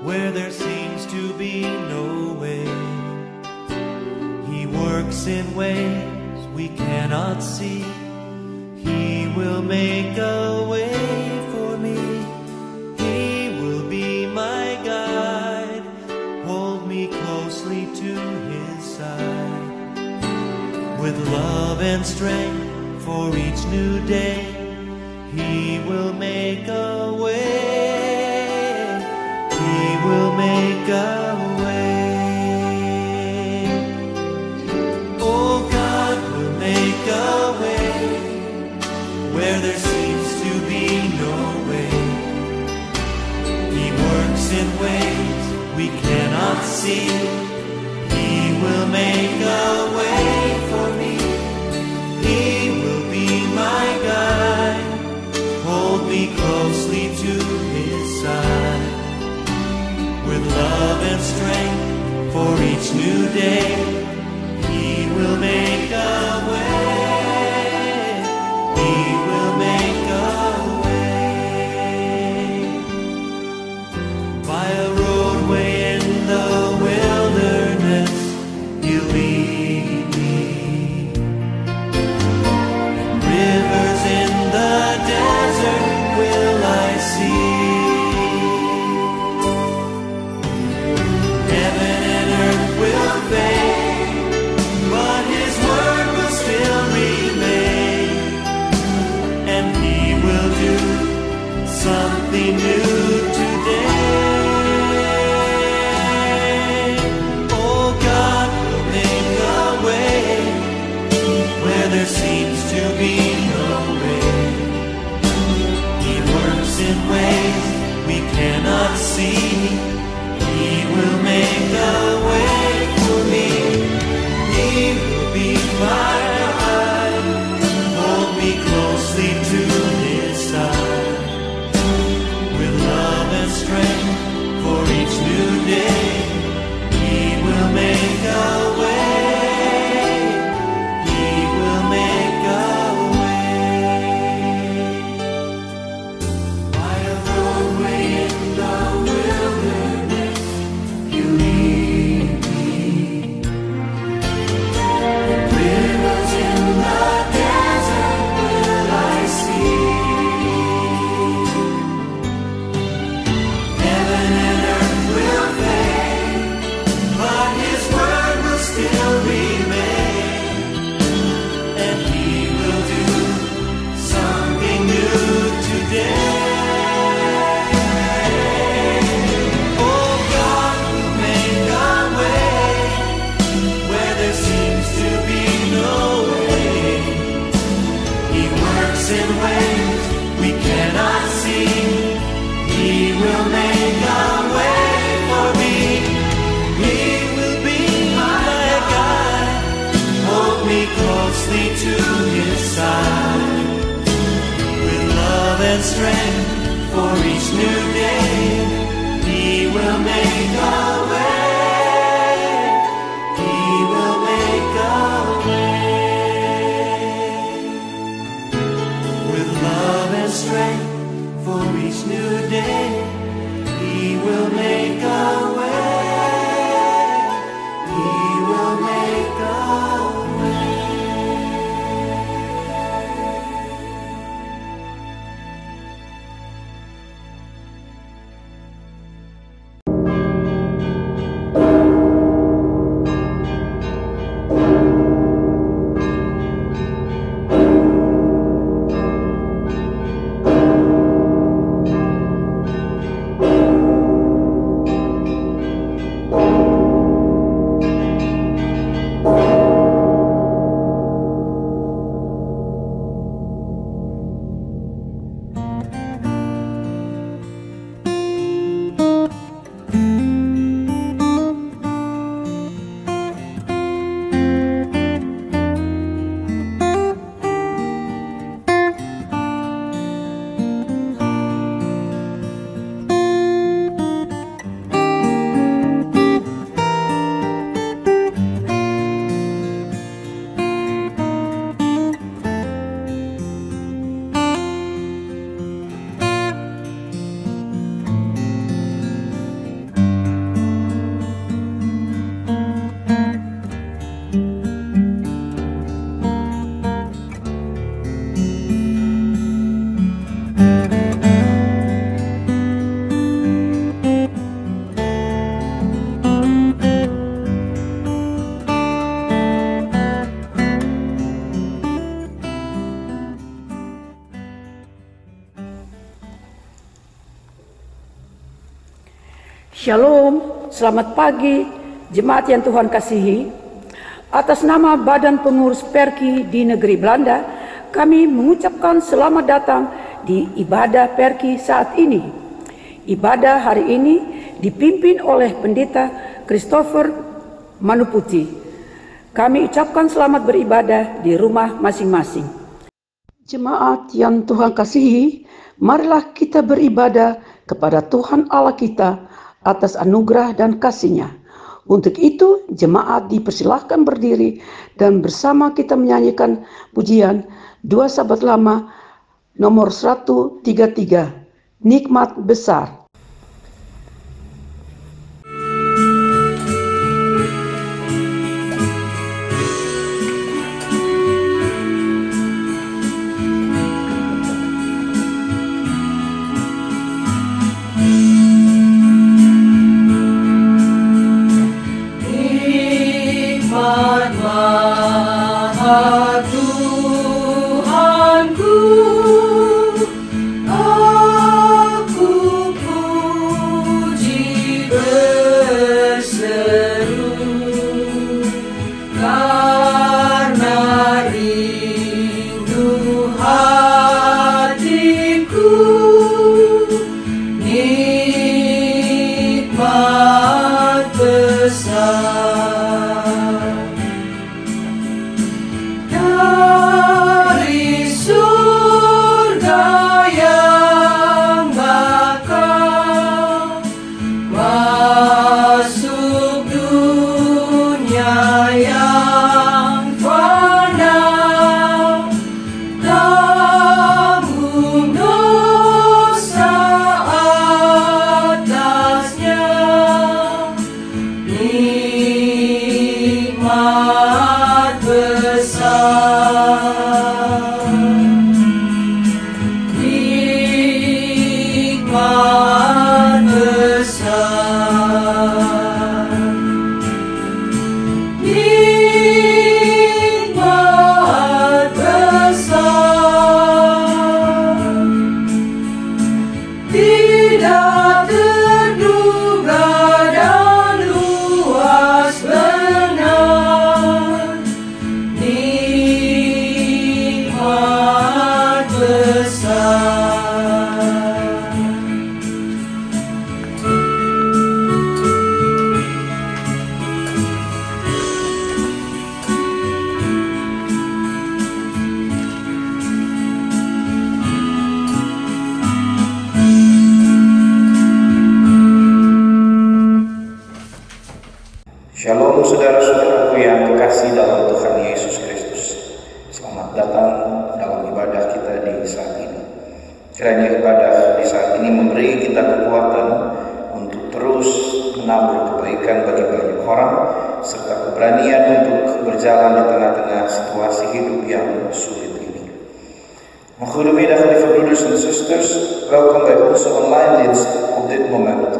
where there seems to be no way. He works in ways we cannot see. He will make a way for me. He will be my guide, hold me closely to his side. With love and strength for each new day, he will make a way. He will make a way. Oh, God will make a way where there seems to be no way. He works in ways we cannot see. He will make a way for me. He will be my guide, hold me closely to his side. With love and strength for each new day, he will make a way. He will make a way. By a roadway in the wilderness, he'll lead me. Rivers in the desert will I see. But his word will still remain, and he will do something new today. Oh, God will make a way where there seems to be no way. He works in ways we cannot see. He will make a way for me. He will be my guide, hold me closely to his side. With love and strength for each new day, he will make a way. He will make a way. By a roadway in the wilderness, you lead me. Rivers in the desert will I see. Heaven and earth will fade, but his word will still remain, and he will do something new today. Oh, God will make a way where there seems to be no way. He works in ways we cannot see. He will make a way for me. He will be my guide, hold me closely to his side. With love and strength for each new day, he will make a way. He will make a way. With love and strength for each new day, he will make a way. He will make a way. Shalom, selamat pagi jemaat yang Tuhan kasihi. Atas nama Badan Pengurus Perki di negeri Belanda, kami mengucapkan selamat datang di ibadah Perki saat ini. Ibadah hari ini dipimpin oleh Pendeta Christopher Manuputi. Kami ucapkan selamat beribadah di rumah masing-masing. Jemaat yang Tuhan kasihi, marilah kita beribadah kepada Tuhan Allah kita atas anugerah dan kasih-Nya. Untuk itu, jemaat dipersilahkan berdiri dan bersama kita menyanyikan pujian 2 Sahabat Lama nomor 133, Nikmat Besar. Shalom saudara-saudaraku yang kekasih dalam Tuhan Yesus Kristus. Selamat datang dalam ibadah kita di saat ini. Kiranya ibadah di saat ini memberi kita kekuatan untuk terus menabur kebaikan bagi banyak orang, serta keberanian untuk berjalan di tengah-tengah situasi hidup yang sulit ini. Goedemiddag lieve broeders en zusters, welkom bij onze online dienst op dit moment.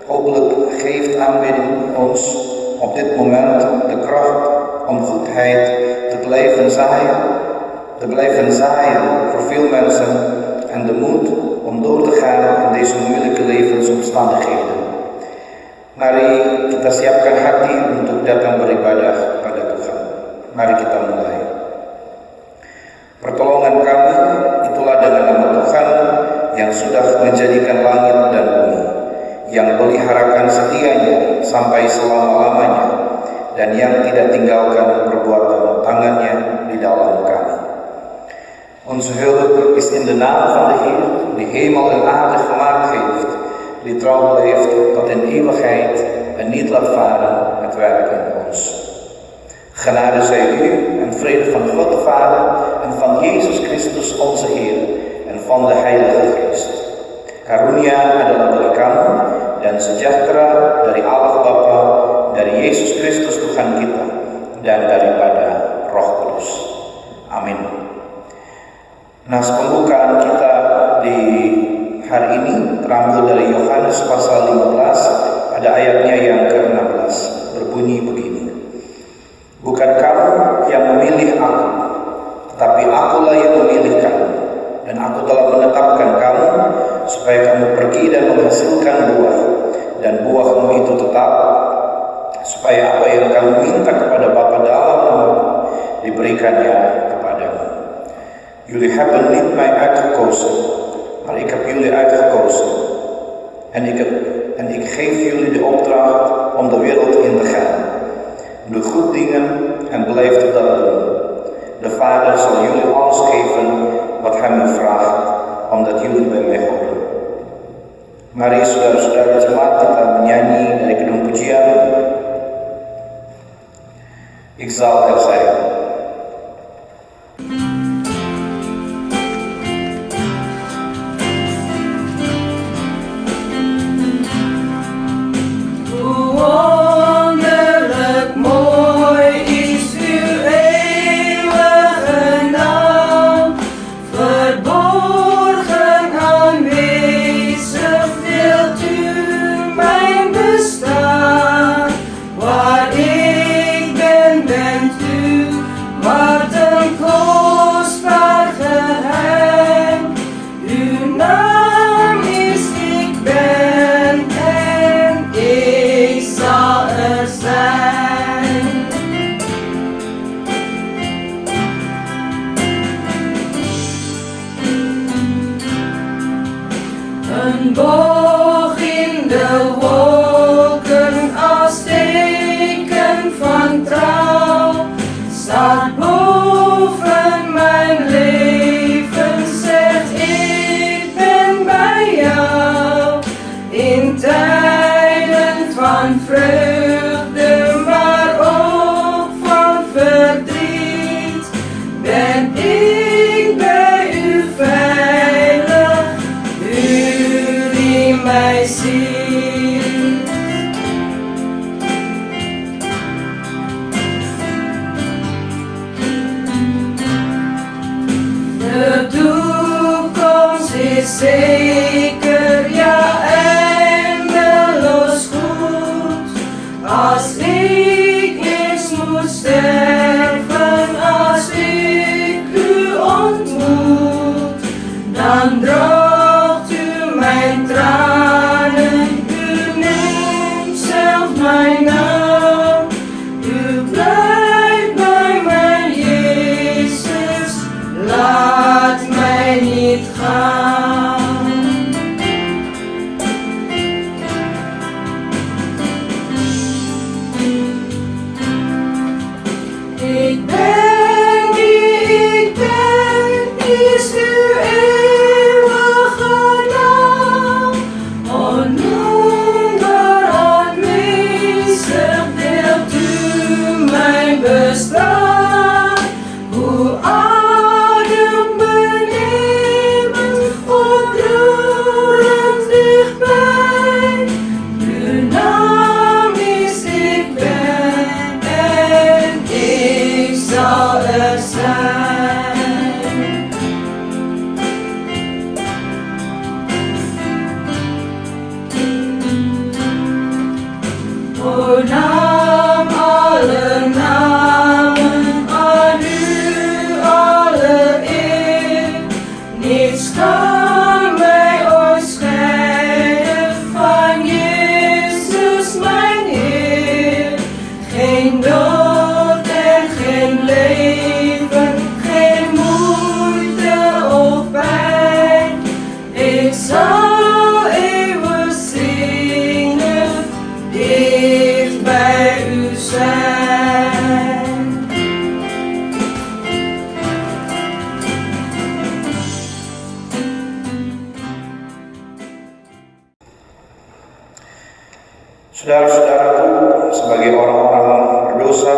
Hopelijk geeft aanbidding ons op dit moment de kracht om goedheid te blijven zaaien voor veel mensen en de moed om door te gaan in deze moeilijke levensomstandigheden. Mari kita siapkan hati untuk datang beribadah kepada Tuhan. Mari kita mulai. Pertolongan kami itulah dengan nama Tuhan yang sudah menjadikan langit dan bumi, yang peliharakan setianya sampai selama-lamanya, dan yang tidak tinggalkan perbuatan tangannya di dalam kami. Onze hulp is in de naam van de Heer, die hemel en aarde gemaakt heeft, die trouw blijft tot in eeuwigheid en niet laat varen het werk in ons. Genade zij u en vrede van God de Vader en van Yesus Kristus onze Heer en van de Heilige Geest. Karunia adalah bagi kamu dan sejahtera dari Allah Bapa, dari Yesus Kristus Tuhan kita, dan daripada Roh Kudus. Amin. Nas pembukaan kita di hari ini terambil dari Yohanes pasal 15 pada ayatnya yang ke-16, berbunyi begini. Bukan kamu yang memilih aku, tetapi akulah yang memilih kamu, dan aku telah menetapkan kamu supaya kamu pergi dan menghasilkan buah, dan buah supaya apa yang kamu minta kepada Bapa dalam nama diberikannya kepadamu. Jullie hebben niet mij uitgekozen, maar ik heb jullie uitgekozen. En ik geef jullie de opdracht om de wereld in te gaan. Doe goed dingen en blijf dat doen. De Vader zal jullie alles geven wat Hij me vraagt, omdat jullie bij mij horen. Mari saudara-saudara jemaat kita menyanyi dari gedung pujian Ik zal er zijn. Een boog in de wolken als teken van trouw staat boven mijn leven, zegt ik ben bij jou in tijden van vreugde, maar ook van verdriet. Ben ik bij u veilig, u die mij ziet. De toekomst is zeker, ja eindeloos goed. Als ik eens moet sterven, als ik u ontmoet, dan droogt u mijn tranen, u neemt zelf mijn naam. U blijft bij mij, Jezus, laat mij niet gaan. Ik ben die ik ben, is uw eeuwige naam. Onnoembaar aanwezig deelt u mijn bestaan. Hoe adem benevend, ontroerend dichtbij. Uw naam is ik ben en ik zal er zijn. O naam alle namen, aan u alle eer. Niets kan mij ooit scheiden van Jezus mijn Heer. Geen dood en geen leven, geen moeite of pijn. Ik zal eeuwig zingen, dicht bij u zijn. Saudara-saudaraku, sebagai orang-orang berdosa,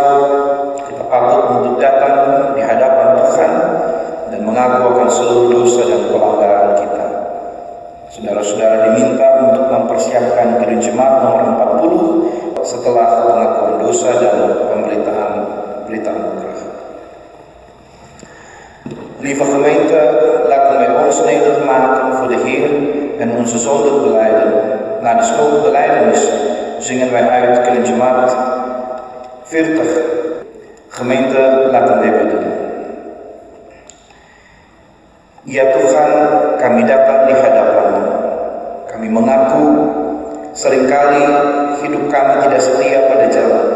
kita patut untuk datang di hadapan Tuhan dan mengaku akan seluruh dosa dan pelanggaran kita. Saudara-saudara diminta untuk mempersiapkan gedung jemaat nomor 40 setelah pengakuan dosa dan pemberitaan berita anugerah. Lieve gemeente, laten wij ons nederig maken voor de Heer en onze zonden belijden. Na de schuldbelijdenis zingen wij uit gedung jemaat 40. Gemeente, laten wij bidden. Ya Tuhan, kami datang di hadapan-Mu. Kami mengaku Seringkali hidup kami tidak setia pada jalan.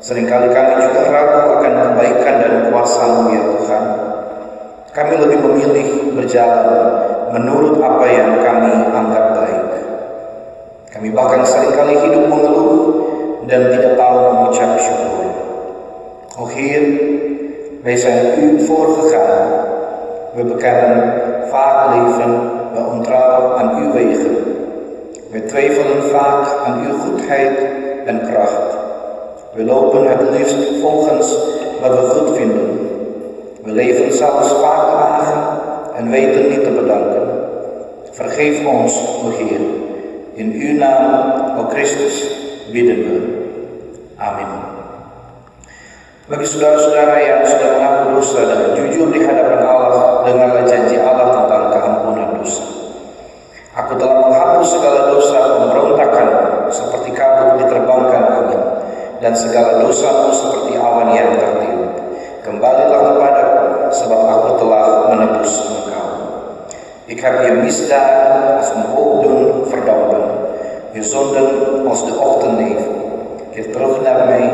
Seringkali kami juga ragu akan kebaikan dan kuasa-Mu ya Tuhan. Kami lebih memilih berjalan menurut apa yang kami anggap baik. Kami bahkan seringkali hidup mengeluh dan tidak tahu mengucap syukur. O Heer, wij zijn U voorgegaan. We bekennen vaak leven we ontrouw aan Uw wegen. We twijfelen vaak aan Uw goedheid en kracht. We lopen het liefst volgens wat we goed vinden. We leven zelfs vaak lagen en weten niet te bedanken. Vergeef ons, o Heer. In Uw naam, o Christus, bidden we. Amin. Bagi saudara-saudara yang sudah mengaku dosa dan jujur di hadapan Allah, dengarlah janji Allah tentang keampunan dosa. Aku telah menghapus segala dosa pemberontakan seperti kabut diterbangkan angin, dan segala dosamu seperti awan yang tertiup. Kembalilah kepadaku, sebab aku telah menebus engkau. Ik heb je misdaden als een wolkdun verdampen, je zonden als de ochtendnevel. Keer terug naar mij,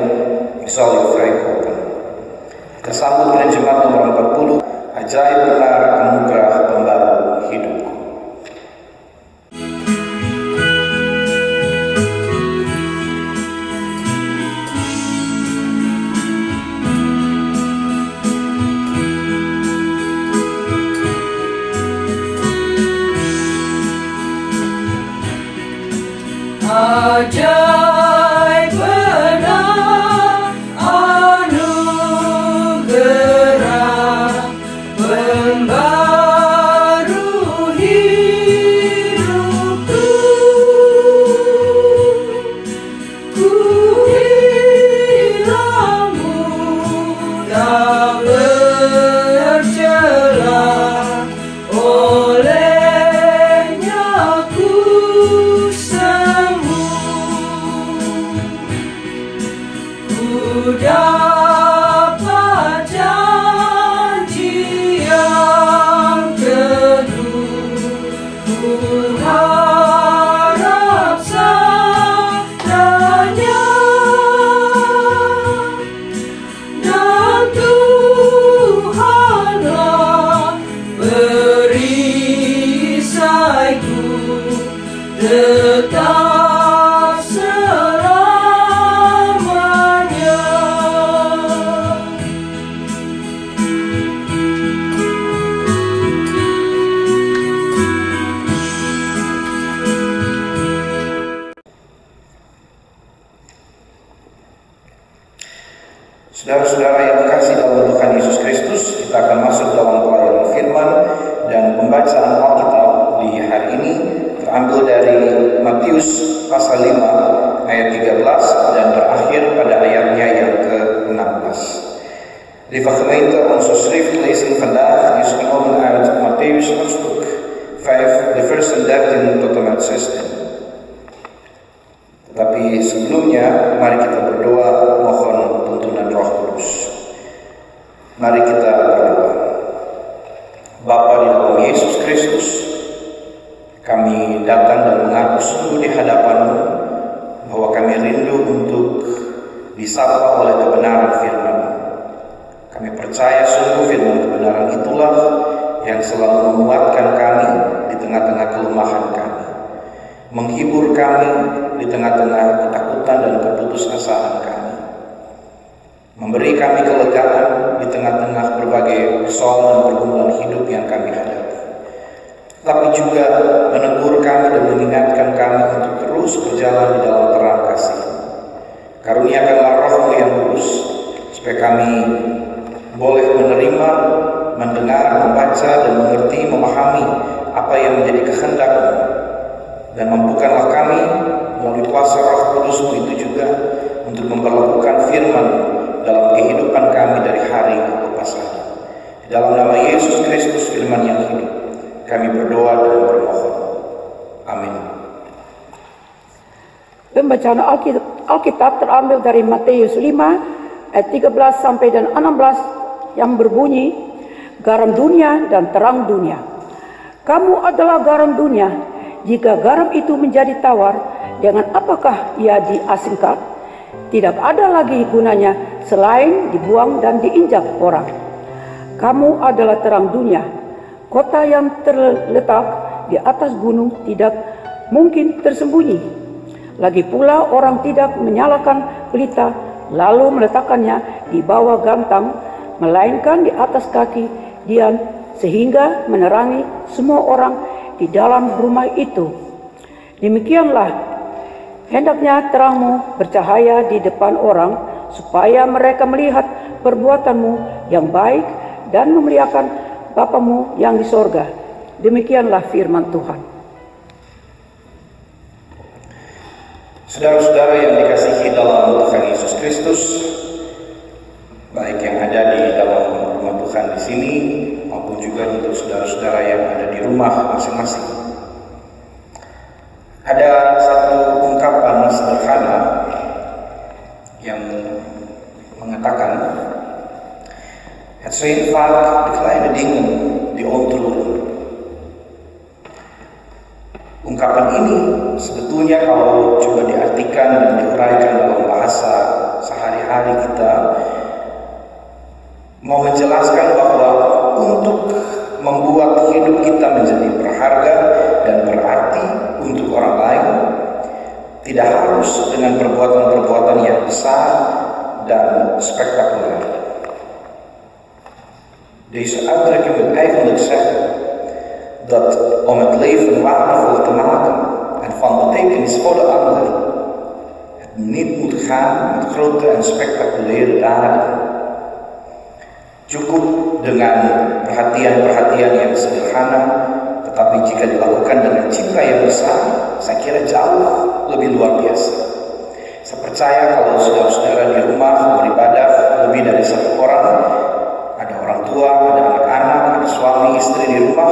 ik zal je vrijkopen. Kita sambut dengan jemaat nomor 40, ajaib benar anugerah pembaru hidupku. Ajaib benar anugerah pembaru hidupku. Ku hilang mudah bercela, olehnya ku dapat janji yang teguh, ku harap sadanya, dan Tuhanlah perisaiku tetap Saudara-saudara yang terkasih dalam Tuhan Yesus Kristus, kita akan masuk dalam pelayanan firman dan pembacaan Alkitab di hari ini terambil dari Matius pasal 5 ayat 13 dan berakhir pada ayatnya yang ke-16. Lieve gemeente, onze schriftlezing vandaag is genomen uit Mattheus hoofdstuk 5, de versen 13 tot en met 16. Tapi sebelumnya, mari kita berdoa mohon tuntunan Roh Kudus. Mari kita berdoa. Bapa di dalam Yesus Kristus, kami datang dan mengaku sungguh di hadapan-Mu bahwa kami rindu untuk disapa oleh kebenaran firman-Mu. Kami percaya sungguh firman kebenaran itulah yang selalu menguatkan kami di tengah-tengah kelemahan kami, menghibur kami di tengah-tengah ketakutan dan keputusasaan kami, memberi kami kelegaan di tengah-tengah berbagai persoalan pergumulan hidup yang kami hadapi, tapi juga menegur kami dan mengingatkan kami untuk terus berjalan di dalam terang kasih. Karuniakanlah Roh-Mu yang kudus, supaya kami boleh menerima, mendengar, membaca, dan mengerti, memahami apa yang menjadi kehendak-Mu. Dan mampukanlah kami melalui kuasa Roh Kudus-Mu itu juga untuk memperlakukan firman dalam kehidupan kami dari hari lepas hari. Di dalam nama Yesus Kristus, firman yang hidup, kami berdoa dan bermohon. Amin. Pembacaan Alkitab terambil dari Matius 5 ayat 13 sampai dan 16 yang berbunyi, garam dunia dan terang dunia. Kamu adalah garam dunia. Jika garam itu menjadi tawar, dengan apakah ia diasingkan? Tidak ada lagi gunanya selain dibuang dan diinjak orang. Kamu adalah terang dunia. Kota yang terletak di atas gunung tidak mungkin tersembunyi. Lagi pula orang tidak menyalakan pelita lalu meletakkannya di bawah gantang, melainkan di atas kaki dian sehingga menerangi semua orang di dalam rumah itu. Demikianlah hendaknya terangmu bercahaya di depan orang, supaya mereka melihat perbuatanmu yang baik dan memuliakan Bapamu yang di sorga. Demikianlah firman Tuhan. Saudara-saudara yang dikasihi dalam Tuhan Yesus Kristus, baik yang ada di dalam rumah Tuhan di sini maupun juga untuk saudara-saudara yang ada di rumah masing-masing. Ada satu ungkapan sederhana yang mengatakan, het zijn vaak de kleine dingen die ontroeren. Ungkapan ini sebetulnya kalau coba diartikan dan diuraikan dalam bahasa sehari-hari kita, mau menjelaskan bahwa untuk membuat hidup kita menjadi berharga dan berarti untuk orang lain, tidak harus dengan perbuatan-perbuatan yang besar dan spektakuler. Deze uitdrukking wil eigenlijk zeggen dat om het leven waardevol te maken en van betekenisvolle anderen, het niet moet gaan met grote en spectaculaire daden. Cukup dengan perhatian-perhatian yang sederhana, tetapi jika dilakukan dengan cinta yang besar, saya kira jauh lebih luar biasa. Saya percaya kalau saudara-saudara di rumah beribadah lebih dari satu orang, ada orang tua, ada anak-anak, ada suami, istri di rumah,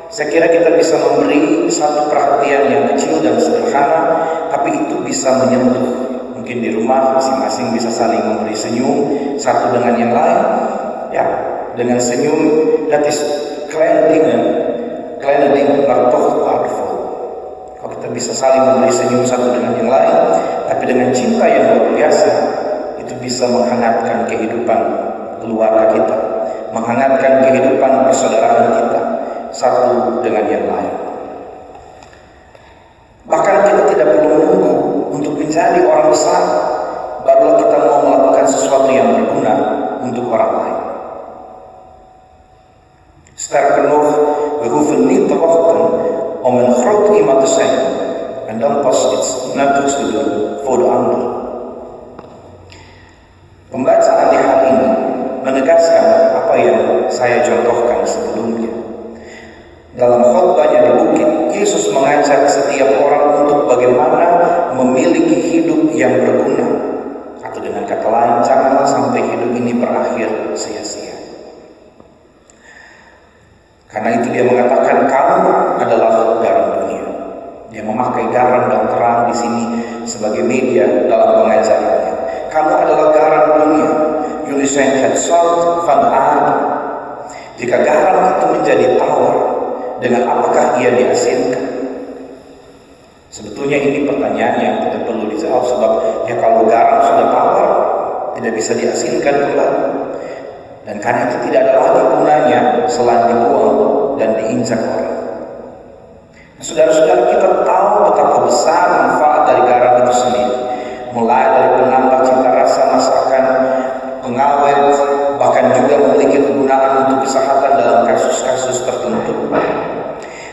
saya kira kita bisa memberi satu perhatian yang kecil dan sederhana, tapi itu bisa menyentuh. Mungkin di rumah masing-masing bisa saling memberi senyum satu dengan yang lain. Ya, dengan senyum, that is kleine dingen, maar toch waardevol. Kalau kita bisa saling memberi senyum satu dengan yang lain, tapi dengan cinta yang luar biasa, itu bisa menghangatkan kehidupan keluarga kita, menghangatkan kehidupan persaudaraan kita satu dengan yang lain. Bahkan kita tidak perlu menunggu untuk menjadi orang besar barulah kita mau melakukan sesuatu yang berguna untuk orang lain. Sterker nog, we hoeven niet te wachten om een groot iemand te zijn en dan pas iets nuttigs te doen voor de ander. Pembacaan di hari ini menegaskan apa yang saya contohkan sebelumnya. Dalam khotbahnya di bukit, Yesus mengajak setiap orang untuk bagaimana memiliki hidup yang berguna. Atau dengan kata lain, janganlah sampai hidup ini berakhir sia-sia. Karena itu dia mengatakan kamu adalah garam dunia. Dia memakai garam dan terang di sini sebagai media dalam pengajarannya. Kamu adalah garam dunia. Jullie zijn het zout van de aarde. Jika garam itu menjadi tawar, dengan apakah ia diasinkan? Sebetulnya ini pertanyaan yang tidak perlu dijawab, sebab ya kalau garam sudah tawar tidak bisa diasinkan kembali, dan karena itu tidak ada lagi gunanya selain dibuang dan diinjak orang. Nah, saudara-saudara, kita tahu betapa besar manfaat dari garam itu sendiri, mulai dari penambah cita rasa masakan, pengawet, bahkan juga memiliki kegunaan untuk kesehatan dalam kasus-kasus tertentu.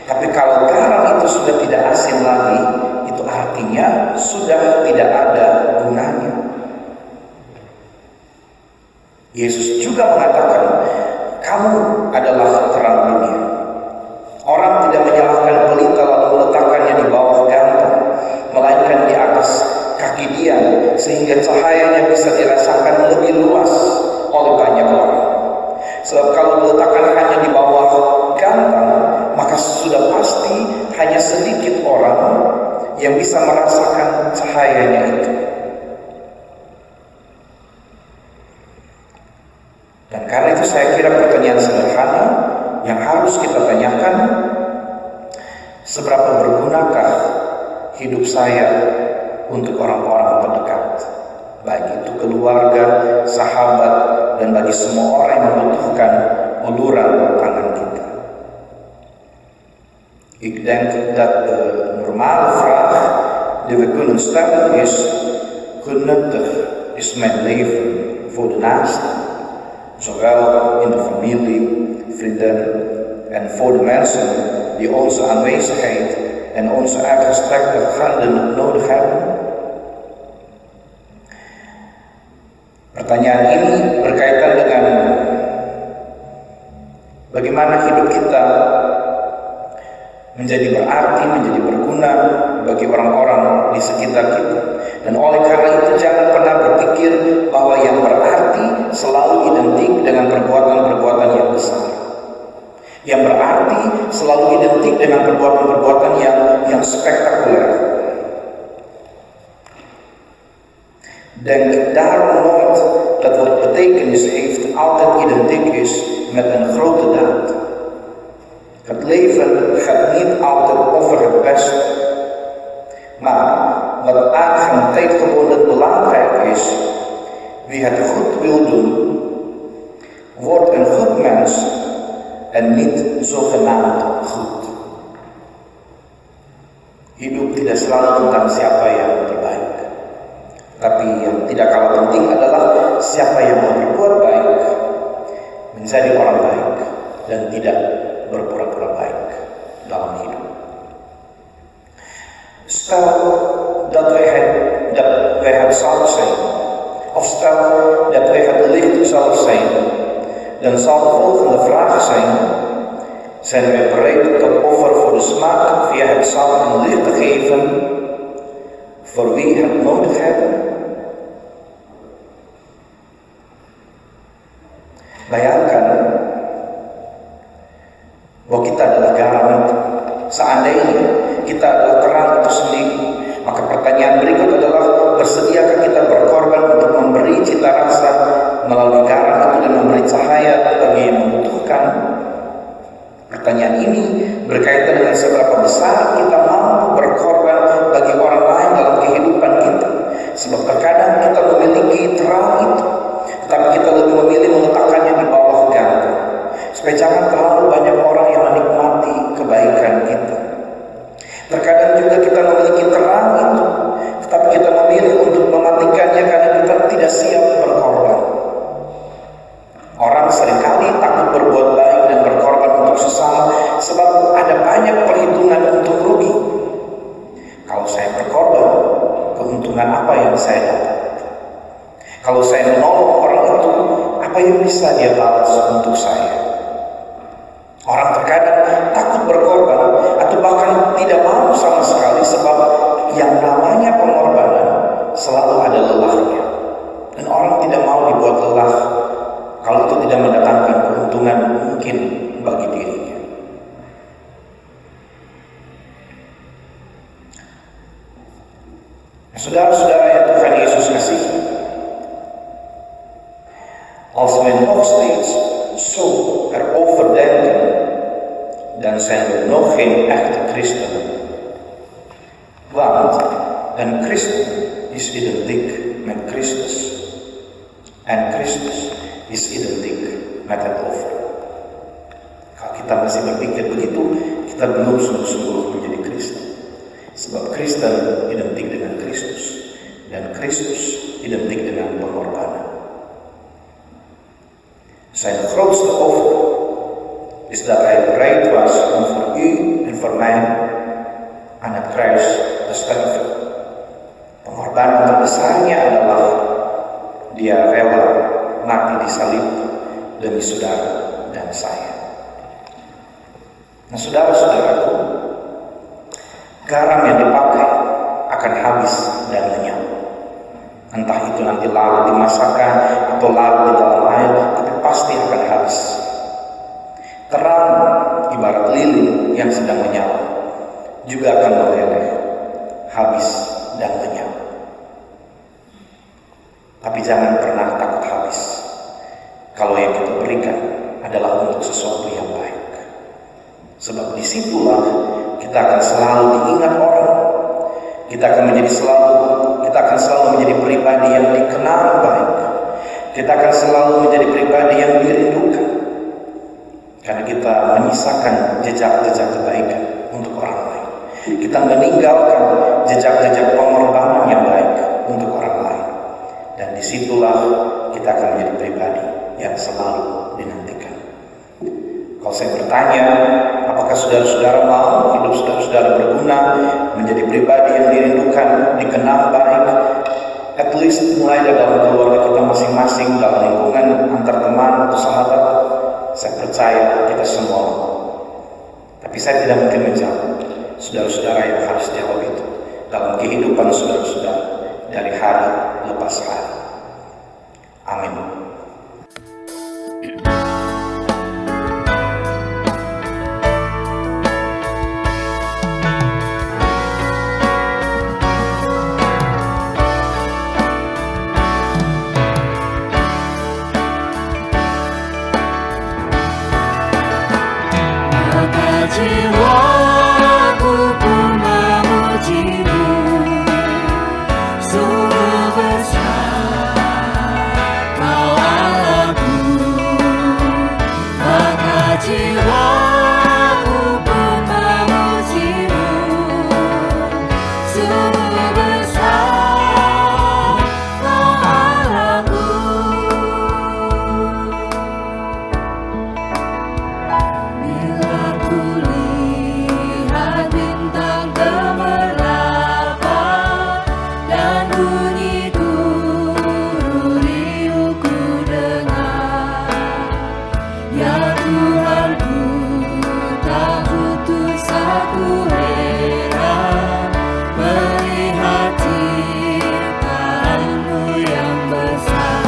Tapi kalau garam itu sudah tidak asin lagi, itu artinya sudah tidak ada gunanya. Yesus juga mengatakan, kamu adalah terang dunia. Orang tidak menyalakan pelita lalu meletakkannya di bawah gantang, melainkan di atas kaki dia, sehingga cahayanya bisa dirasakan lebih luas oleh banyak orang. Sebab kalau diletakkan hanya di bawah gantang, maka sudah pasti hanya sedikit orang yang bisa merasakan cahayanya itu. Dan karena itu saya kira pertanyaan sederhana yang harus kita tanyakan, seberapa bergunakah hidup saya untuk orang-orang terdekat, baik itu keluarga, sahabat, dan bagi semua orang yang membutuhkan uluran tangan kita. Ik denk dat de normale vraag die we kunnen stellen is: hoe nuttig is mijn leven voor de naaste, zowel in de familie, vrienden en voor de mensen die onze aanwezigheid en onze uitgestrekte handen nodig hebben? Pertanyaan ini berkaitan dengan bagaimana hidup kita menjadi berarti, menjadi berguna bagi orang-orang di sekitar kita. Dan oleh karena itu jangan pernah berpikir bahwa yang berarti selalu identik dengan perbuatan-perbuatan yang besar. Yang berarti selalu identik dengan perbuatan-perbuatan yang spektakuler. Denk daarom nooit dat wat betekenis heeft altijd identiek is met een grote daad. Het leven gaat niet altijd over het beste. Maar wat aangenaamheid belangrijk is, wie het goed wil doen, wordt een goed mens en niet zogenaamd goed. Hidup tidak selalu tentang siapa yang terbaik, tapi yang tidak kalah penting adalah siapa yang mau berbuat baik, menjadi orang baik, dan tidak berpura-pura baik dalam hidup. Stel dat wij het zout zijn, of stel dat wij het licht zelf zijn, dan zal de volgende vraag zijn wij bereid tot offer voor de smaak via het zout en licht te geven voor wie het nodig hebben? Bayangkan bahwa kita adalah garam itu. Seandainya kita adalah terang itu sendiri, maka pertanyaan berikut adalah: bersediakah kita berkorban untuk memberi cita rasa melalui garam itu dan memberi cahaya bagi yang membutuhkan? Pertanyaan ini berkaitan dengan seberapa besar kita mampu berkorban bagi orang lain dalam kehidupan kita. Sebab terkadang kita memiliki terang itu, tetapi kita lebih memilih meletakkannya di bawah gantung, supaya jangan terlalu banyak orang yang menikmati kebaikan kita. Terkadang juga kita memiliki terang itu, tetapi kita memilih untuk mematikannya karena kita tidak siap berkorban. Orang seringkali takut berbuat baik dan berkorban untuk sesama sebab ada banyak perhitungan untung rugi. Kalau saya berkorban, keuntungan apa yang saya dapat? Kalau saya menolong orang itu, apa yang bisa dia balas untuk saya? Orang terkadang takut berkorban atau bahkan tidak mau sama sekali sebab yang namanya pengorbanan selalu ada lelahnya. Dan orang tidak mau dibuat lelah kalau itu tidak mendatangkan keuntungan mungkin bagi dirinya. Saudara-saudara yang Tuhan Yesus kasihi, als we nog steeds zo erover denken, dan zijn we nog geen echte christenen. Want een christen is identiek met Christus. En Christus is identiek met het offer. Kalau kita masih berpikir begitu, kita belum sungguh-sungguh menjadi Kristen. Sebab Kristen identik dengan Kristus, dan Kristus identik dengan pengorbanan. Zijn grootste offer is dat hij bereid was om voor u en voor mij aan het kruis te sterven. Pengorbanan terbesarnya adalah dia rela mati di salib demi saudara dan saya. Nah, saudara-saudaraku, garam yang dipakai akan habis dan lenyap. Entah itu nanti larut dimasakkan atau larut di dalam air, tapi pasti akan habis. Terang ibarat lilin yang sedang menyala juga akan meleleh, habis dan lenyap. Tapi jangan pernah takut habis kalau yang kita berikan adalah untuk sesuatu yang baik. Sebab disitulah kita akan selalu diingat orang. Kita akan selalu menjadi pribadi yang dikenal baik. Kita akan selalu menjadi pribadi yang dirindukan. Karena kita menyisakan jejak-jejak kebaikan untuk orang lain. Kita meninggalkan jejak-jejak pengorbanan yang baik untuk orang lain. Dan disitulah kita akan menjadi pribadi yang selalu dinantikan. Kalau saya bertanya, apakah saudara-saudara mau hidup saudara-saudara berguna, menjadi pribadi yang dirindukan, dikenal baik, at least mulai dari dalam keluarga kita masing-masing, dalam lingkungan antar teman atau sahabat, saya percaya kita semua. Tapi saya tidak mungkin menjawab. Saudara-saudara yang harus jawab itu dalam kehidupan saudara-saudara dari hari lepas hari. Amin. Jiwaku pun memujimu, sungguh besar Kau Allahku. Maka jiwaku pun memujimu, sungguh besar Kau Allahku. Bila ku lihat bintang gemerlap dan bunyi guru riuhku dengar, ya Tuhanku, tak putus aku heran melihat ciptaanmu yang besar.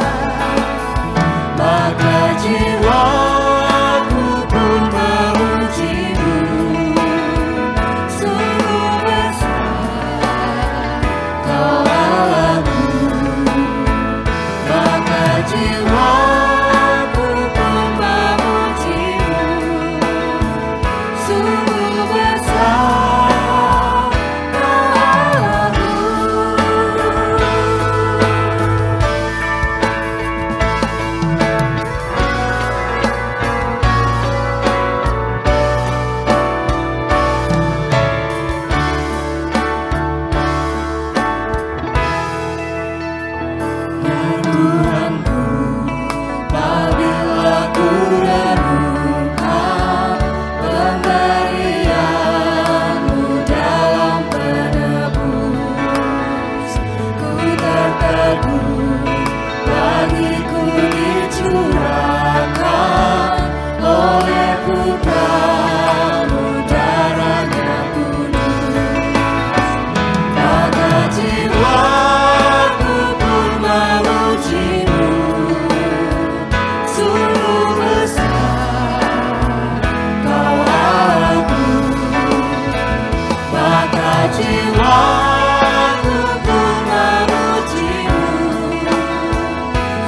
Maka jiwaku pun memujimu, sungguh besar Kau Allahku. Maka jiwaku pun memujimu, sungguh besar Kau Allahku. Ya Tuhanku, apabila ku renungkan pemberian-Mu dalam penebus, ku tertegun bagiku dicurahkan oleh Putra-Mu, darahnya kudus. Maka jiwaku pun memujimu, sungguh besar Kau Allahku. Maka jiwaku pun memujimu,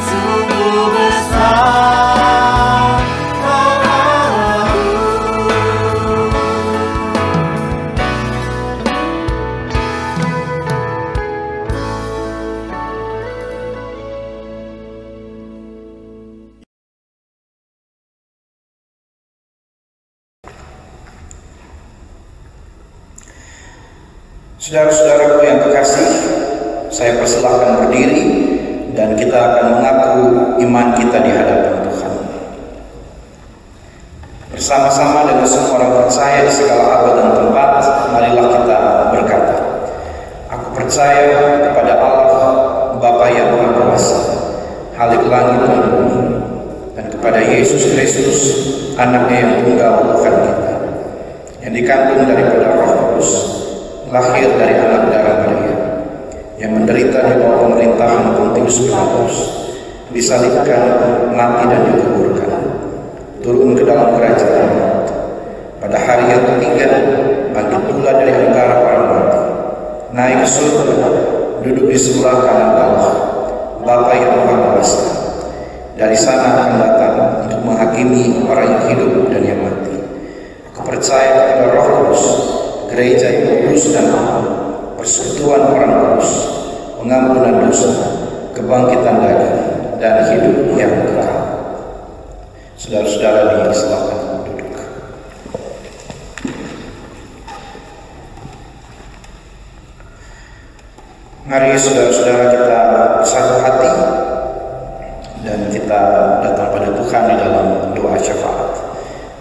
sungguh besar Kau Allahku. Saudara-saudaraku yang kekasih, saya persilahkan berdiri dan kita akan mengaku iman kita di hadapan Tuhan. Bersama-sama dengan semua orang percaya di segala abad dan tempat, marilah kita berkata, aku percaya kepada Allah, Bapa yang Maha Kuasa, Halik langit dan bumi, dan kepada Yesus Kristus, Anaknya yang tunggal Tuhan kita, yang dikandung daripada Roh Kudus, lahir dari anak darah Maria, yang menderita di bawah pemerintahan Pontius Pilatus, disalibkan, mati dan dikuburkan, turun ke dalam kerajaan maut, pada hari yang ketiga bangkit pula dari antara orang mati, naik ke surga, duduk di sebelah kanan Allah, Bapa yang Maha Kuasa. Dari sana akan datang untuk menghakimi orang yang hidup dan yang mati. Aku percaya percaya kepada Roh Kudus, gereja yang kudus dan aman, persekutuan orang kudus, pengampunan dosa, kebangkitan daging, dan hidup yang kekal. Saudara-saudara disilakan duduk. Mari saudara-saudara kita bersatu hati dan kita datang pada Tuhan di dalam doa syafaat.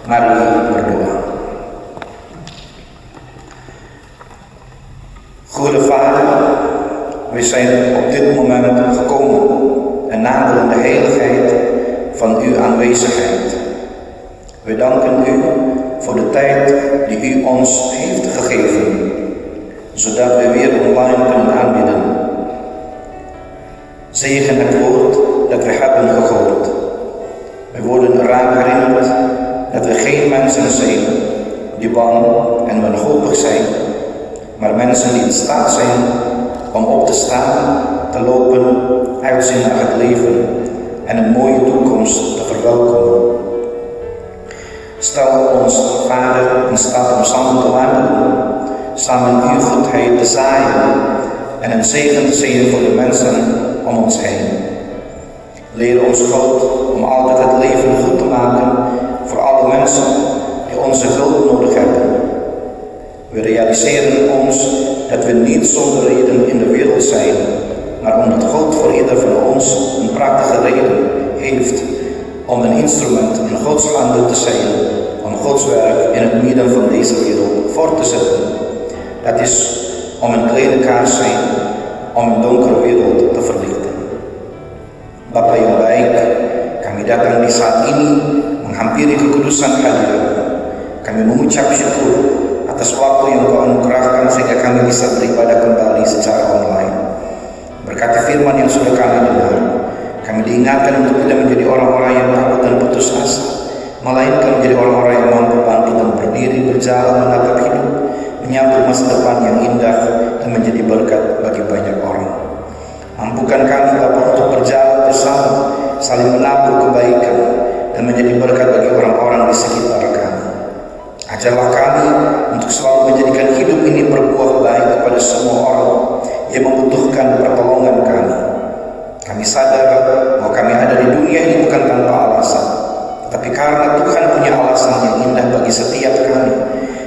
Mari berdoa. Goede Vader, we zijn op dit moment gekomen en naderen de heiligheid van uw aanwezigheid. We danken u voor de tijd die u ons heeft gegeven, zodat we weer online kunnen aanbidden. Zegen het woord dat we hebben gehoord. We worden eraan herinnerd dat we geen mensen zijn die bang en wanhopig zijn, maar mensen die in staat zijn om op te staan, te lopen, uitzien naar het leven en een mooie toekomst te verwelkomen. Stel ons, Vader, in staat om samen te wandelen, samen uw goedheid te zaaien en een zegen te zijn voor de mensen om ons heen. Leer ons, God, om altijd het leven goed te maken voor alle mensen die onze hulp nodig hebben. We realiseren ons dat we niet zonder reden in de wereld zijn, maar omdat God voor ieder van ons een prachtige reden heeft om een instrument in Gods handen te zijn, om Gods werk in het midden van deze wereld voor te zetten. Dat is om een kleine kaars zijn, om een donkere wereld te verlichten. Bapa yang baik, kami datang di saat ini menghampiri kekudusan hadirat. Kami mengucap syukur atas waktu yang Kau anugerahkan sehingga kami bisa beribadah kembali secara online. Berkati firman yang sudah kami dengar, kami diingatkan untuk tidak menjadi orang-orang yang takut dan putus asa, melainkan menjadi orang-orang yang mampu bangkit dan berdiri, berjalan, menatap hidup, menyambut masa depan yang indah dan menjadi berkat bagi banyak orang. Mampukan kami Bapa untuk berjalan bersama, saling menabur kebaikan dan menjadi berkat bagi orang-orang di sekitar kami. Ajarlah kami untuk selalu menjadikan hidup ini berbuah baik kepada semua orang yang membutuhkan pertolongan kami. Kami sadar bahwa kami ada di dunia ini bukan tanpa alasan, tapi karena Tuhan punya alasan yang indah bagi setiap kami,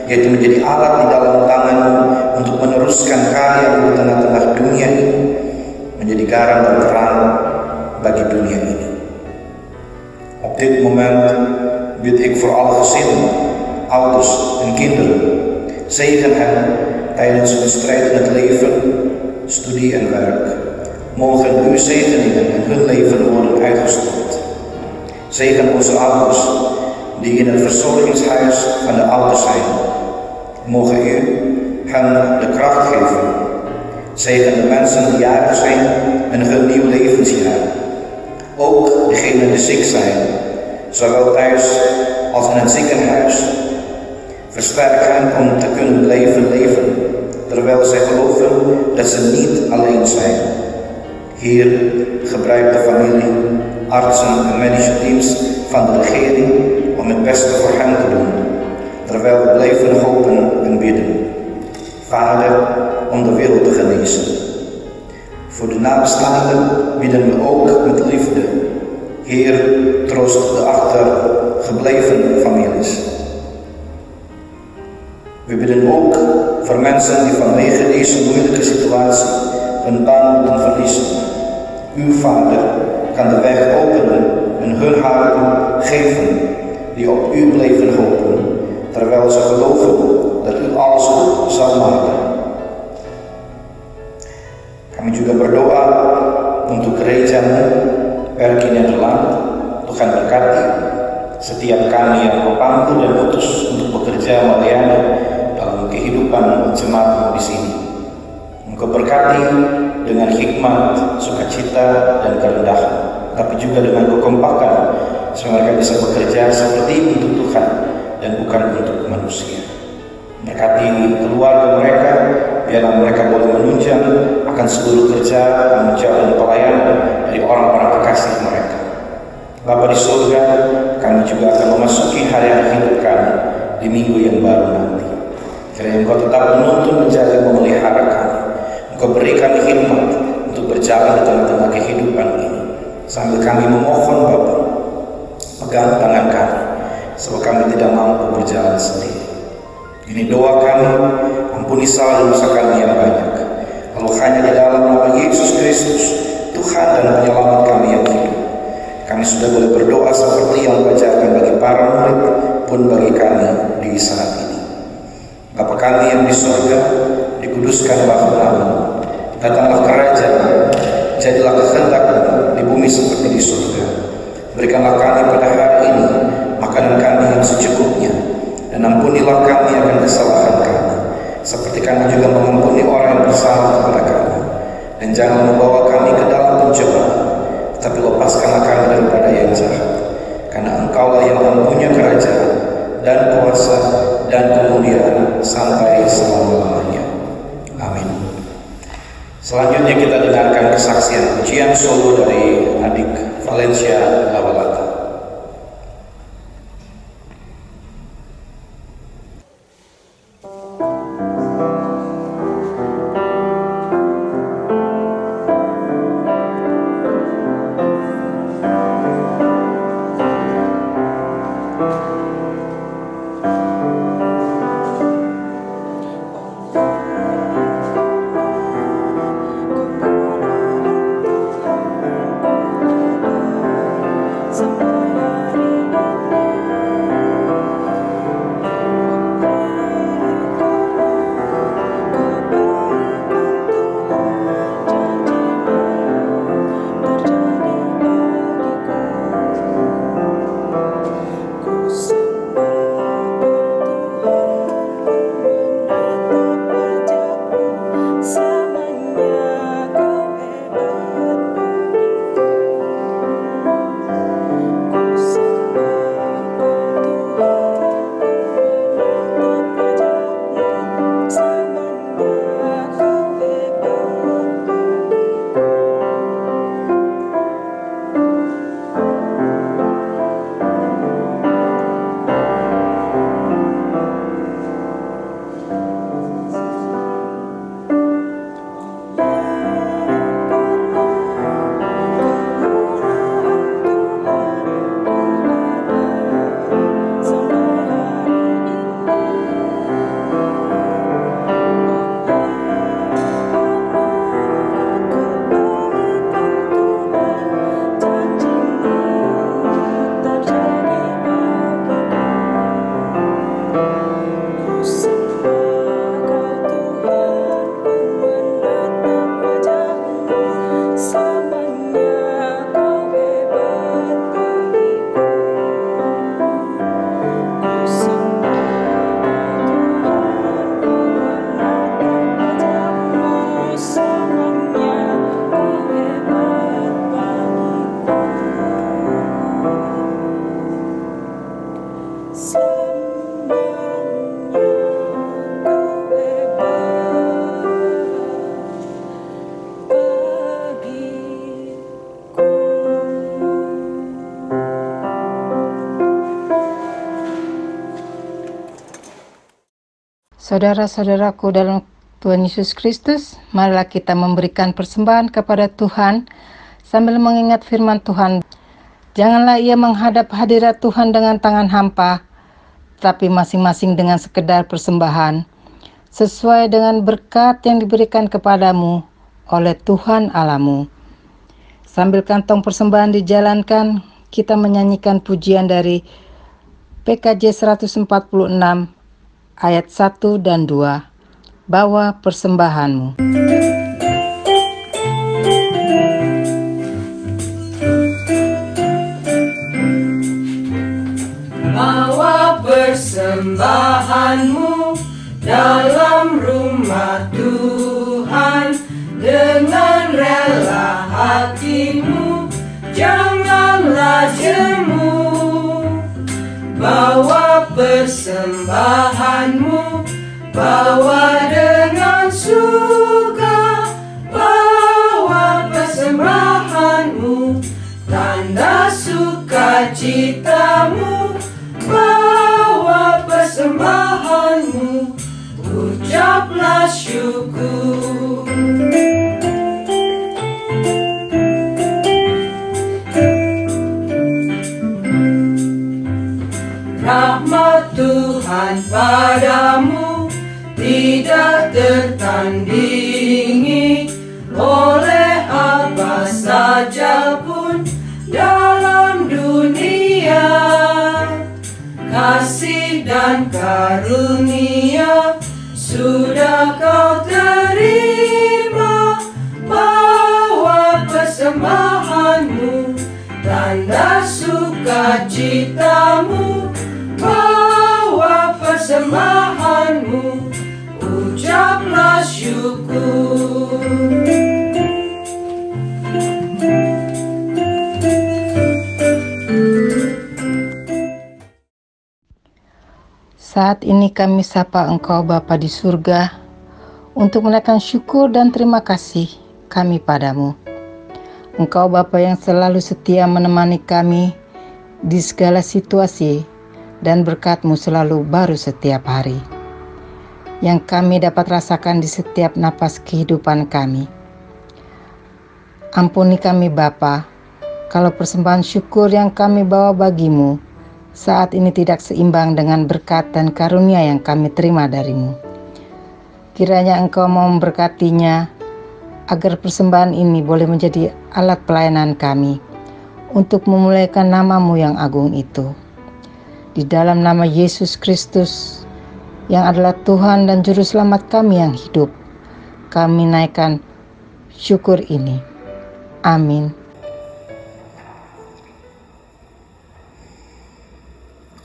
yaitu menjadi alat di dalam tangan-Mu untuk meneruskan karya di tengah-tengah dunia ini, menjadi garam dan terang bagi dunia ini. Op dit moment bid ik voor alle gezinnen, ouders en kinderen. Zegen hen tijdens hun strijd in het leven, studie en werk. Mogen uw zegeningen in hun leven worden uitgestort. Zegen onze ouders die in het verzorgingshuis van de ouders zijn. Mogen u hen de kracht geven. Zegen de mensen die jarig zijn en hun nieuw levensjaar. Ook degenen die ziek zijn, zowel thuis als in het ziekenhuis. Versterk hen om te kunnen blijven leven, terwijl zij geloven dat ze niet alleen zijn. Heer, gebruik de familie, artsen en medische teams van de regering om het beste voor hen te doen, terwijl we blijven hopen en bidden. Vader, om de wereld te genezen. Voor de nabestaanden bidden we ook met liefde. Heer, troost de achtergebleven families. We bidden ook voor mensen die vanwege deze moeilijke situatie hun baan moeten verliezen. Uw Vader kan de weg openen en hun hart geven die op u blijven hopen, terwijl ze geloven dat u alles goed zal maken. Kami juga berdoa untuk gereja-Mu, PERKI Nederland. Tuhan berkati setiap kami yang mampu dan putus untuk bekerja melayani dalam kehidupan jemaat-Mu di sini. Engkau berkati dengan hikmat, sukacita, dan kerendahan, tapi juga dengan kekompakan, sehingga mereka bisa bekerja seperti untuk Tuhan dan bukan untuk manusia. Berkati keluarga mereka, biarlah mereka boleh menunjang akan seluruh kerja, tanggung jawab dan pelayanan dari orang-orang kekasih mereka. Bapa di surga, kami juga akan memasuki hari-hari hidup kami di minggu yang baru nanti. Kiranya Engkau tetap menuntun, menjaga, memelihara kami. Engkau beri kami hikmat untuk berjalan di tengah-tengah kehidupan ini. Sambil kami memohon Bapa, pegang tangan kami, sebab kami tidak mampu berjalan sendiri. Ini doa kami, ampuni salah dosa kami yang banyak. Lalu hanya di dalam nama Yesus Kristus, Tuhan dan Penyelamat kami yang hidup, kami sudah boleh berdoa seperti yang diajarkan bagi para murid pun bagi kami di saat ini. Bapa kami yang di surga, dikuduskanlah nama-Mu, datanglah kerajaan, jadilah kehendak-Mu di bumi seperti di surga. Berikanlah kami pada hari ini makanan kami yang secukupnya, dan ampunilah kami akan kesalahan kami, seperti kami juga mengampuni orang yang bersalah kepada kami. Dan jangan membawa kami ke dalam pencobaan, tapi lepaskanlah kami daripada yang jahat. Karena Engkaulah yang mempunyai kerajaan dan kuasa dan kemuliaan sampai selama-lamanya. Amin. Selanjutnya kita dengarkan kesaksian pujian solo dari adik Valencia Lawalata. Saudara-saudaraku dalam Tuhan Yesus Kristus, marilah kita memberikan persembahan kepada Tuhan sambil mengingat firman Tuhan. Janganlah ia menghadap hadirat Tuhan dengan tangan hampa, tapi masing-masing dengan sekedar persembahan, sesuai dengan berkat yang diberikan kepadamu oleh Tuhan Allahmu. Sambil kantong persembahan dijalankan, kita menyanyikan pujian dari PKJ 146 ayat 1 dan 2, bawa persembahanmu. Bawa persembahanmu dalam rumah Tuhan dengan rela hatimu, janganlah jemu. Bawa persembahanmu, bawa dengan suka, bawa persembahanmu, tanda sukacitamu, bawa persembahanmu. persembahanmu, ucaplah syukur. Rahmat Tuhan padamu tidak tertandingi oleh apa saja pun dalam dunia. Kasih dan karunia sudah kau terima, bawa persembahanmu, tanda sukacitamu, bawa persembahanmu, ucaplah syukur. Saat ini kami sapa Engkau Bapa di surga untuk menaikkan syukur dan terima kasih kami padamu. Engkau Bapa yang selalu setia menemani kami di segala situasi, dan berkat-Mu selalu baru setiap hari, yang kami dapat rasakan di setiap napas kehidupan kami. Ampuni kami Bapa, kalau persembahan syukur yang kami bawa bagi-Mu saat ini tidak seimbang dengan berkat dan karunia yang kami terima dari-Mu. Kiranya Engkau mau memberkatinya, agar persembahan ini boleh menjadi alat pelayanan kami untuk memuliakan nama-Mu yang agung itu. Di dalam nama Yesus Kristus, yang adalah Tuhan dan Juru Selamat kami yang hidup, kami naikkan syukur ini. Amin.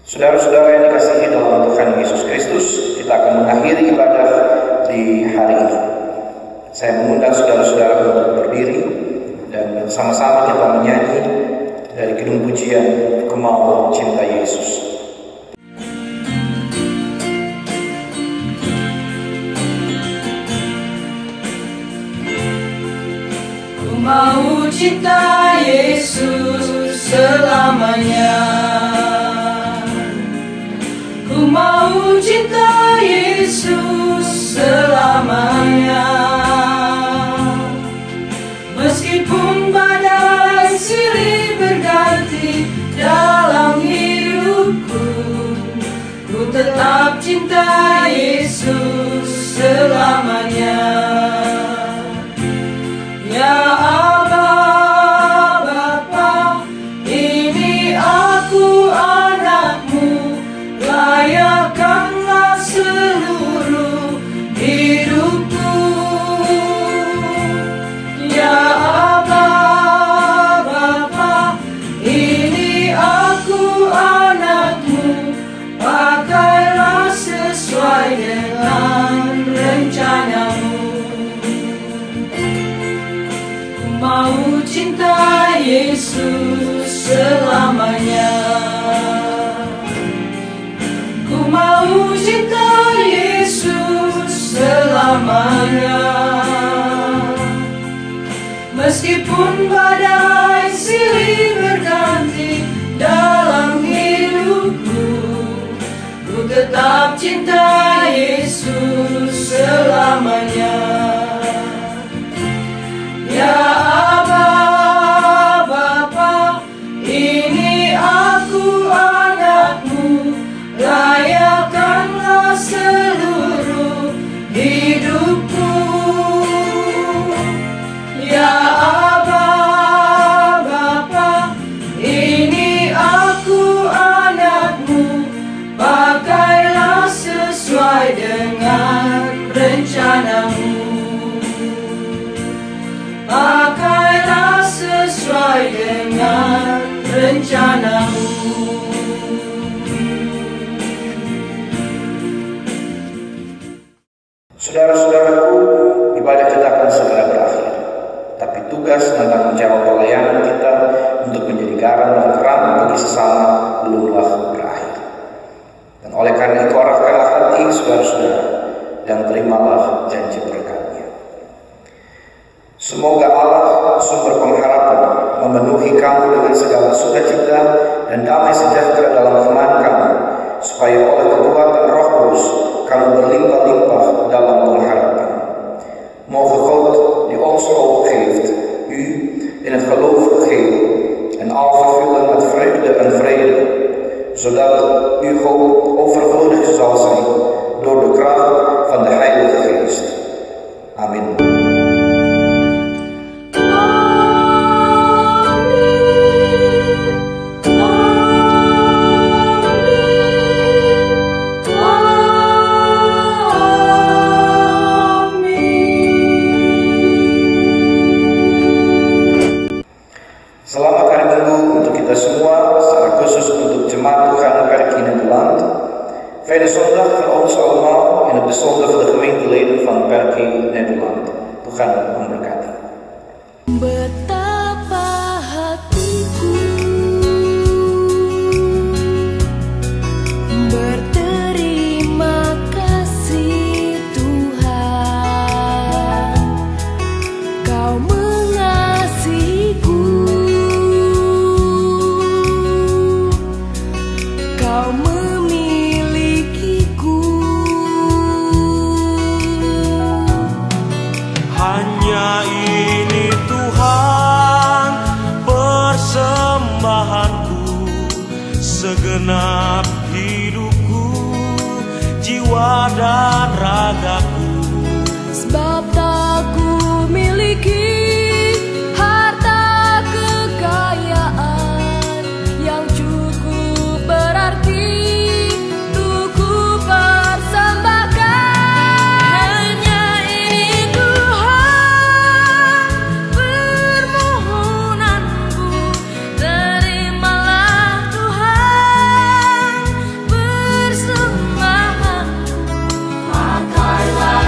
Saudara-saudara yang dikasihi dalam Tuhan Yesus Kristus, kita akan mengakhiri ibadah di hari ini. Saya mengundang saudara-saudara untuk berdiri dan bersama-sama kita menyanyi dari Kidung Pujian Ku Mau Cinta Yesus. Ku mau cinta Yesus selamanya. Ku mau cinta Yesus selamanya. Meskipun badai silih berganti dalam hidupku, ku tetap cinta Yesus selamanya. Ya Aba, Bapa, ini aku anakmu, layakkanlah seluruh hidupku. Ya Aba, Bapa, ini aku anakmu, pakailah sesuai dengan rencanamu. Ku mau cinta Yesus selamanya. Ku mau cinta Yesus selamanya. Meskipun badai silih berganti dalam hidupku, ku tetap cinta Yesus selamanya. Ya Aba, Bapa, ini aku anakmu, layakkanlah seluruh hidupku. Ya Aba, Bapa, ini aku anakmu, pakailah sesuai dengan rencanamu. Pakailah sesuai dengan rencanamu. Saudara-saudaraku, ibadah kita akan segera berakhir. Tapi tugas dan tanggung jawab pelayanan kita untuk menjadi garam dan terang bagi sesama belumlah berakhir. Dan oleh karena itu arahkanlah hati saudara-saudara dan terimalah janji berkat-Nya. Semoga Allah, sumber pengharapan, memenuhi kamu dengan segala sukacita dan damai sejahtera dalam iman kamu, supaya oleh kekuatan berlimpah-limpah dalam pengharapan. Mogen God, die ons hoop geeft, u in het geloof geheel en al vervullen met vreugde en vrede, zodat uw hoop overvloedig zal zijn door de kracht van de Heilige Geest. Amen. Selamat hari Minggu untuk kita semua, secara khusus untuk Jemaat Tuhan Perki Nederland. Fijne zondag voor ons allemaal en het bijzonder voor de gemeenteleden van Perki Nederland. Tuhan memberkati. Betapa hatiku berterima kasih Tuhan, Kau mengasihiku, Kau memilikiku. Hanya ini Tuhan persembahanku, segenap hidupku, jiwa dan ragaku. Sebab tak ku miliki harta kekayaan yang cukup berarti untuk ku persembahkan. Hanya ini Tuhan permohonanku, terimalah Tuhan persembahanku. Pakailah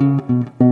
Thank you.